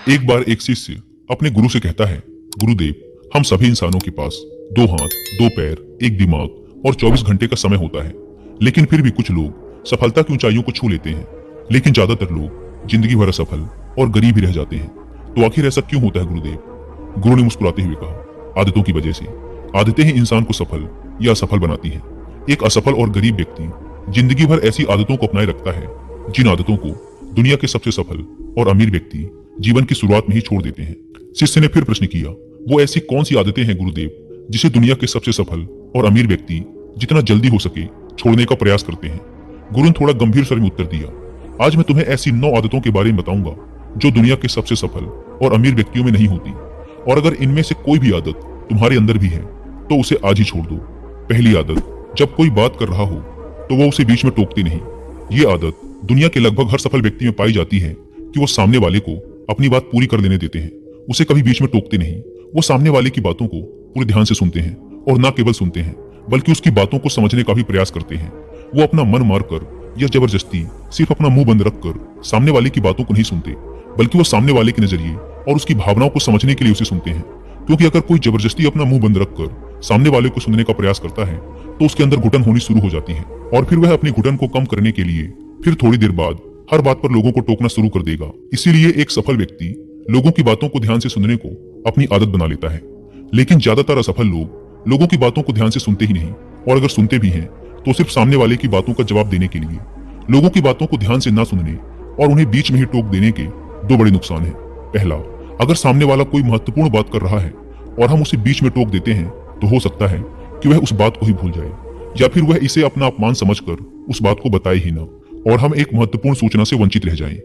एक बार एक शिष्य अपने गुरु से कहता है, गुरुदेव, हम सभी इंसानों के पास 2 हाथ, 2 पैर, एक दिमाग और 24 घंटे का समय होता है, लेकिन फिर भी कुछ लोग सफलता की ऊंचाइयों को छू लेते हैं, लेकिन ज्यादातर लोग जिंदगी भर असफल और गरीब ही रह जाते हैं। तो आखिर ऐसा क्यों होता है गुरुदेव? गुरु ने मुस्कुराते हुए कहा, आदतों की वजह से। आदतें ही इंसान को सफल या असफल बनाती हैं। एक असफल और गरीब व्यक्ति जिंदगी भर ऐसी आदतों को अपनाए रखता है जिन आदतों को दुनिया के सबसे सफल और अमीर व्यक्ति जीवन की शुरुआत में ही छोड़ देते हैं। शिष्य ने फिर प्रश्न किया, वो ऐसी कौन सी आदतें हैं गुरुदेव जिसे दुनिया के सबसे सफल और अमीर व्यक्ति जितना जल्दी हो सके छोड़ने का प्रयास करते हैं? गुरु ने थोड़ा गंभीर स्वर में उत्तर दिया, आज मैं तुम्हें ऐसी 9 आदतों के बारे में बताऊंगा जो दुनिया के सबसे सफल और अमीर व्यक्तियों में नहीं होती, और अगर इनमें से कोई भी आदत तुम्हारे अंदर भी है तो उसे आज ही छोड़ दो। पहली आदत, जब कोई बात कर रहा हो तो वो उसे बीच में टोकते नहीं। ये आदत दुनिया के लगभग हर सफल व्यक्ति में पाई जाती है कि वो सामने वाले को अपनी बात पूरी कर लेने देते हैं, उसे कभी बीच में टोकते नहीं। वो सामने वाले की बातों को पूरे ध्यान से सुनते हैं, और न केवल सुनते हैं बल्कि उसकी बातों को समझने का भी प्रयास करते हैं। वो अपना मन मारकर या जबरदस्ती सिर्फ अपना मुंह बंद रखकर सामने वाले की बातों को नहीं सुनते, बल्कि वो सामने वाले के नजरिए और उसकी भावनाओं को समझने के लिए उसे सुनते हैं। क्योंकि अगर कोई जबरदस्ती अपना मुंह बंद रखकर सामने वाले को सुनने का प्रयास करता है तो उसके अंदर घुटन होनी शुरू हो जाती है, और फिर वह अपनी घुटन को कम करने के लिए फिर थोड़ी देर बाद हर बात पर लोगों को टोकना शुरू कर देगा। इसीलिए एक सफल व्यक्ति लोगों की बातों को ध्यान से सुनने को अपनी आदत बना लेता है, लेकिन ज्यादातर असफल लोग लोगों की बातों को ध्यान से सुनते ही नहीं, और अगर सुनते भी हैं तो सिर्फ सामने वाले की बातों का जवाब देने के लिए। लोगों की बातों को ध्यान से ना सुनने और उन्हें बीच में ही टोक देने के 2 बड़े नुकसान हैं। पहला, अगर सामने वाला कोई महत्वपूर्ण बात कर रहा है और हम उसे बीच में टोक देते हैं तो हो सकता है कि वह उस बात को ही भूल जाए, या फिर वह इसे अपना अपमान समझकर उस बात को बताए ही ना, और हम एक महत्वपूर्ण सूचना से वंचित रह जाएं।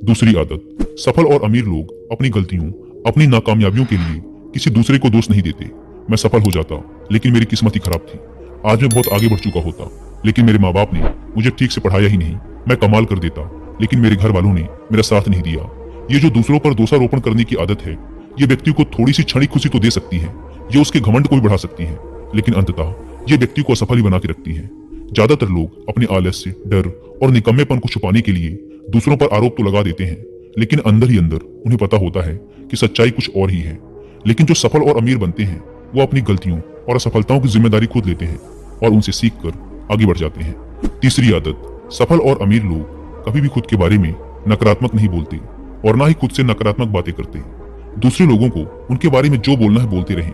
दूसरी आदत, सफल और अमीर लोग अपनी गलतियों, अपनी नाकामयाबियों के लिए किसी दूसरे को दोष नहीं देते। मैं सफल हो जाता लेकिन मेरी किस्मत ही खराब थी, आज मैं बहुत आगे बढ़ चुका होता लेकिन मेरे माँ बाप ने मुझे ठीक से पढ़ाया ही नहीं। मैं कमाल कर देता लेकिन मेरे घर वालों ने मेरा साथ नहीं दिया। ये जो दूसरों पर दोषारोपण करने की आदत है, ये व्यक्ति को थोड़ी सी क्षणिक खुशी तो दे सकती है, ये उसके घमंड को भी बढ़ा सकती है, लेकिन अंततः ये व्यक्ति को असफल ही बना के रखती है। ज्यादातर लोग अपने आलस्य, डर और निकम्मेपन को छुपाने के लिए दूसरों पर आरोप तो लगा देते हैं, लेकिन अंदर ही अंदर उन्हें पता होता है कि सच्चाई कुछ और ही है। लेकिन जो सफल और अमीर बनते हैं वो अपनी गलतियों और असफलताओं की जिम्मेदारी खुद लेते हैं और उनसे सीखकर आगे बढ़ जाते हैं। तीसरी आदत, सफल और अमीर लोग कभी भी खुद के बारे में नकारात्मक नहीं बोलते और ना ही खुद से नकारात्मक बातें करते। दूसरे लोगों को उनके बारे में जो बोलना है बोलते रहें,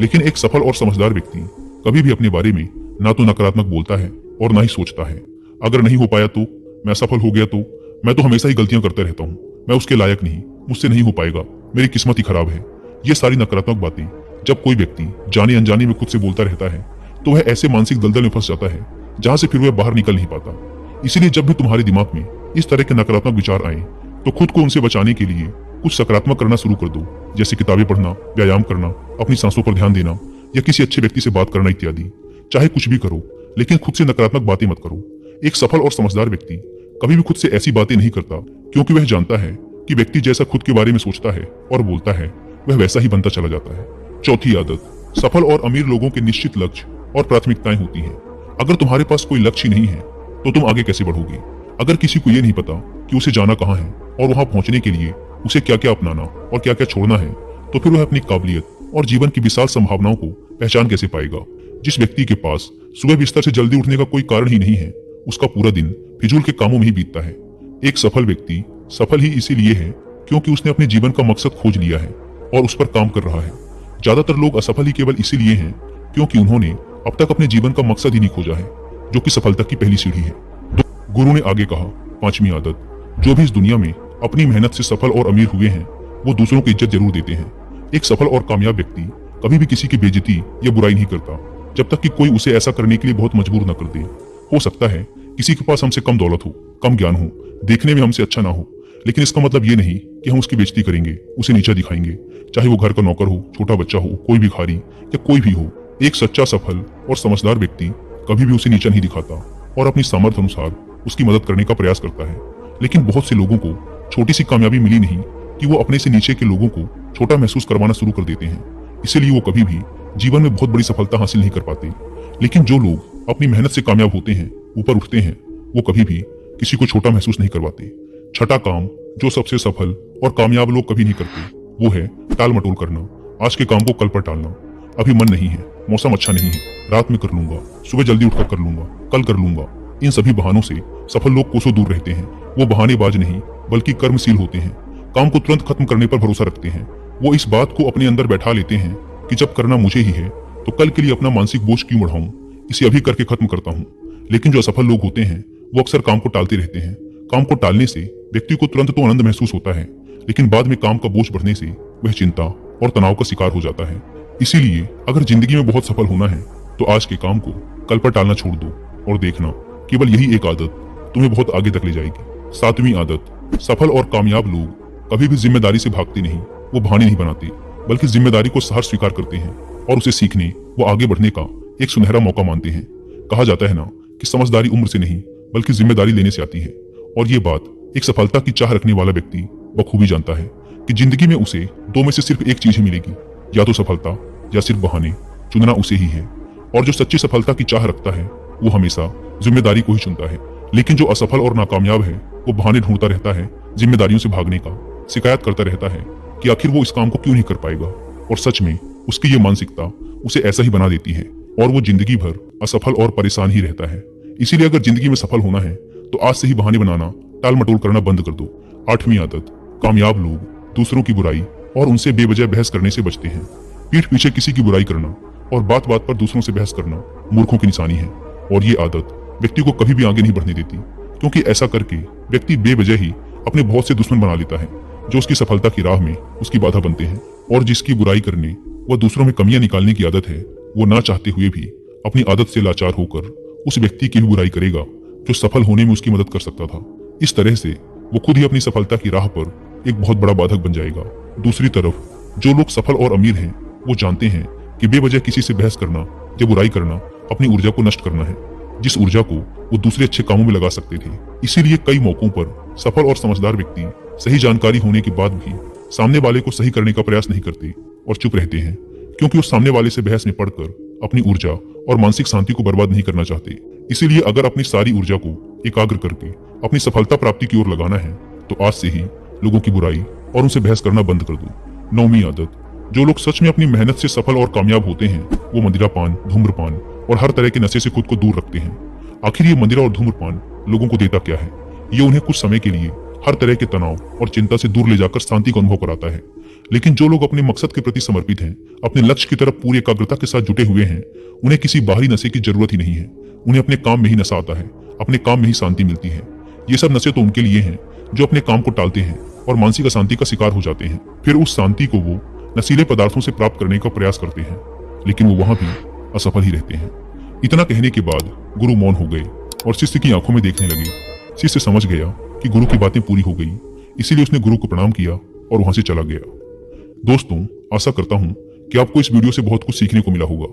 लेकिन एक सफल और समझदार व्यक्ति कभी भी अपने बारे में ना तो नकारात्मक बोलता है और ना ही सोचता है, अगर नहीं हो पाया तो, मैं सफल हो गया तो, मैं तो हमेशा ही गलतियां करता रहता हूँ, मैं उसके लायक नहीं, मुझसे नहीं हो पाएगा, मेरी किस्मत ही खराब है। ये सारी नकारात्मक बातें जब कोई व्यक्ति जाने अनजाने में खुद से बोलता रहता है तो वह ऐसे मानसिक दलदल में फंस जाता है जहां से फिर वह बाहर निकल नहीं पाता। इसीलिए जब भी तुम्हारे दिमाग में इस तरह के नकारात्मक विचार आए तो खुद को उनसे बचाने के लिए कुछ सकारात्मक करना शुरू कर दो, जैसे किताबें पढ़ना, व्यायाम करना, अपनी सांसों पर ध्यान देना या किसी अच्छे व्यक्ति से बात करना इत्यादि। चाहे कुछ भी करो लेकिन खुद से नकारात्मक बातें मत करो। एक सफल और समझदार व्यक्ति कभी भी खुद से ऐसी बातें नहीं करता, क्योंकि वह जानता है कि व्यक्ति जैसा खुद के बारे में सोचता है और बोलता है वह वैसा ही बनता चला जाता है। चौथी आदत, सफल और अमीर लोगों के निश्चित लक्ष्य और प्राथमिकताएं होती हैं। अगर तुम्हारे पास कोई लक्ष्य नहीं है तो तुम आगे कैसे बढ़ोगे? अगर किसी को ये नहीं पता कि उसे जाना कहाँ है और वहां पहुंचने के लिए उसे क्या क्या अपनाना और क्या क्या छोड़ना है, तो फिर वह अपनी काबिलियत और जीवन की विशाल संभावनाओं को पहचान कैसे पाएगा? जिस व्यक्ति के पास सुबह बिस्तर से जल्दी उठने का कोई कारण ही नहीं है, उसका पूरा दिन फिजूल के कामों में ही बीतता है। एक सफल व्यक्ति सफल ही इसीलिए है क्योंकि उसने अपने जीवन का मकसद खोज लिया है और उस पर काम कर रहा है। ज्यादातर लोग असफल ही केवल इसीलिए हैं क्योंकि उन्होंने अब तक अपने जीवन का मकसद ही नहीं खोजा है, जो कि सफलता की पहली सीढ़ी है। गुरु ने आगे कहा, 5वीं आदत, जो भी इस दुनिया में अपनी मेहनत से सफल और अमीर हुए हैं वो दूसरों की इज्जत जरूर देते हैं। एक सफल और कामयाब व्यक्ति कभी भी किसी की बेइज्जती या बुराई नहीं करता जब तक कि कोई उसे ऐसा करने के लिए बहुत मजबूर न कर दे। हो सकता है किसी के पास हमसे कम दौलत हो, कम ज्ञान हो, देखने में हमसे अच्छा ना हो, लेकिन इसका मतलब ये नहीं कि हम उसकी बेइज्जती करेंगे, उसे नीचा दिखाएंगे, चाहे वो घर का नौकर हो, छोटा बच्चा हो, कोई भिखारी या कोई भी हो। एक सच्चा, सफल और समझदार व्यक्ति कभी भी उसे नीचा नहीं दिखाता और अपनी सामर्थ्य अनुसार उसकी मदद करने का प्रयास करता है। लेकिन बहुत से लोगों को छोटी सी कामयाबी मिली नहीं कि वो अपने से नीचे के लोगों को छोटा महसूस करवाना शुरू कर देते हैं, इसीलिए वो कभी भी जीवन में बहुत बड़ी सफलता हासिल नहीं कर पाते। लेकिन जो लोग अपनी मेहनत से कामयाब होते हैं, ऊपर उठते हैं, वो कभी भी किसी को छोटा महसूस नहीं करवाते। छठा काम जो सबसे सफल और कामयाब लोग कभी नहीं करते, वो है टाल मटोल करना, आज के काम को कल पर टालना। अभी मन नहीं है, मौसम अच्छा नहीं है, रात में कर लूंगा, सुबह जल्दी उठकर कर लूंगा, कल कर लूंगा। इन सभी बहानों से सफल लोग कोसों दूर रहते हैं। वो बहानेबाज नहीं बल्कि कर्मशील होते हैं। काम को तुरंत खत्म करने पर भरोसा रखते हैं। वो इस बात को अपने अंदर बैठा लेते हैं कि जब करना मुझे ही है तो कल के लिए अपना मानसिक बोझ क्यों बढ़ाऊं, इसे अभी करके खत्म करता हूं। लेकिन जो असफल लोग होते हैं वो अक्सर काम को टालते रहते हैं। काम को टालने से व्यक्ति को तुरंत तो आनंद महसूस होता है, लेकिन बाद में काम का बोझ बढ़ने से वह चिंता और तनाव का शिकार हो जाता है। इसीलिए अगर जिंदगी में बहुत सफल होना है तो आज के काम को कल पर टालना छोड़ दो और देखना केवल यही एक आदत तुम्हें बहुत आगे तक ले जाएगी। 7वीं आदत, सफल और कामयाब लोग कभी भी जिम्मेदारी से भागते नहीं, वो बहाने नहीं बनाते, बल्कि जिम्मेदारी को सहर्ष स्वीकार करते हैं और उसे सीखने व आगे बढ़ने का एक सुनहरा मौका मानते हैं। कहा जाता है ना कि समझदारी उम्र से नहीं बल्कि जिम्मेदारी लेने से आती है, और ये बात एक सफलता की चाह रखने वाला व्यक्ति बखूबी जानता है कि जिंदगी में उसे दो में से सिर्फ एक चीज ही मिलेगी, या तो सफलता या सिर्फ बहाने। चुनना उसे ही है, और जो सच्ची सफलता की चाह रखता है वो हमेशा जिम्मेदारी को ही चुनता है। लेकिन जो असफल और नाकामयाब है वो बहाने ढूंढता रहता है जिम्मेदारियों से भागने का, शिकायत करता रहता है कि आखिर वो इस काम को क्यों नहीं कर पाएगा। और सच में उसकी ये मानसिकता उसे ऐसा ही बना देती है और वो जिंदगी भर असफल और परेशान ही रहता है। इसीलिए अगर जिंदगी में सफल होना है तो आज से ही बहाने बनाना, टाल मटोल करना बंद कर दो। 8वीं आदत, कामयाब लोग दूसरों की बुराई और उनसे बेवजह बहस करने से बचते हैं। पीठ पीछे किसी की बुराई करना और बात बात पर दूसरों से बहस करना मूर्खों की निशानी है, और ये आदत व्यक्ति को कभी भी आगे नहीं बढ़ने देती, क्योंकि ऐसा करके व्यक्ति बेवजह ही अपने बहुत से दुश्मन बना लेता है जो उसकी सफलता की राह में उसकी बाधा बनते हैं। और जिसकी बुराई करने व दूसरों में कमियां निकालने की आदत है वो ना चाहते हुए भी अपनी आदत से लाचार होकर उस व्यक्ति की भी बुराई करेगा जो सफल होने में उसकी मदद कर सकता था। इस तरह से वो खुद ही अपनी सफलता की राह पर एक बहुत बड़ा बाधक बन जाएगा। दूसरी तरफ जो लोग सफल और अमीर हैं वो जानते हैं कि बेवजह किसी से बहस करना या बुराई करना अपनी ऊर्जा को नष्ट करना है, जिस ऊर्जा को वो दूसरे अच्छे कामों में लगा सकते थे। इसीलिए कई मौकों पर सफल और समझदार व्यक्ति सही जानकारी होने के बाद भी सामने वाले को सही करने का प्रयास नहीं करते और चुप रहते हैं, क्योंकि वो सामने वाले से बहस में पड़कर अपनी ऊर्जा और मानसिक शांति को बर्बाद नहीं करना चाहते। इसीलिए अगर अपनी सारी ऊर्जा को एकाग्र करके अपनी सफलता प्राप्ति की ओर लगाना है तो आज से ही लोगों की बुराई और उनसे बहस करना बंद कर दो। 9वीं आदत, जो लोग सच में अपनी मेहनत से सफल और कामयाब होते हैं वो मदिरापान, धूम्रपान और हर तरह के नशे से खुद को दूर रखते हैं। आखिर ये मदिरा और धूम्रपान लोगों को देता क्या है? ये उन्हें कुछ समय के लिए हर तरह के तनाव और चिंता से दूर ले जाकर शांति का अनुभव कराता है। लेकिन जो लोग अपने मकसद के प्रति समर्पित हैं, अपने लक्ष्य की तरफ पूरी एकाग्रता के साथ जुटे हुए हैं, उन्हें किसी बाहरी नशे की जरूरत ही नहीं है। उन्हें अपने काम में ही नशा आता है, अपने काम में ही शांति मिलती है। ये सब नशे तो उनके लिए हैं जो अपने काम को टालते हैं और मानसिक अशांति का शिकार हो जाते हैं। फिर उस शांति को वो नशीले पदार्थों से प्राप्त करने का प्रयास करते हैं, लेकिन वो वहां भी असफल ही रहते हैं। इतना कहने के बाद गुरु मौन हो गए और शिष्य की आंखों में देखने लगे। शिष्य समझ गया कि गुरु की बातें पूरी हो गई, इसीलिए उसने गुरु को प्रणाम किया और वहां से चला गया। दोस्तों, आशा करता हूं कि आपको इस वीडियो से बहुत कुछ सीखने को मिला होगा।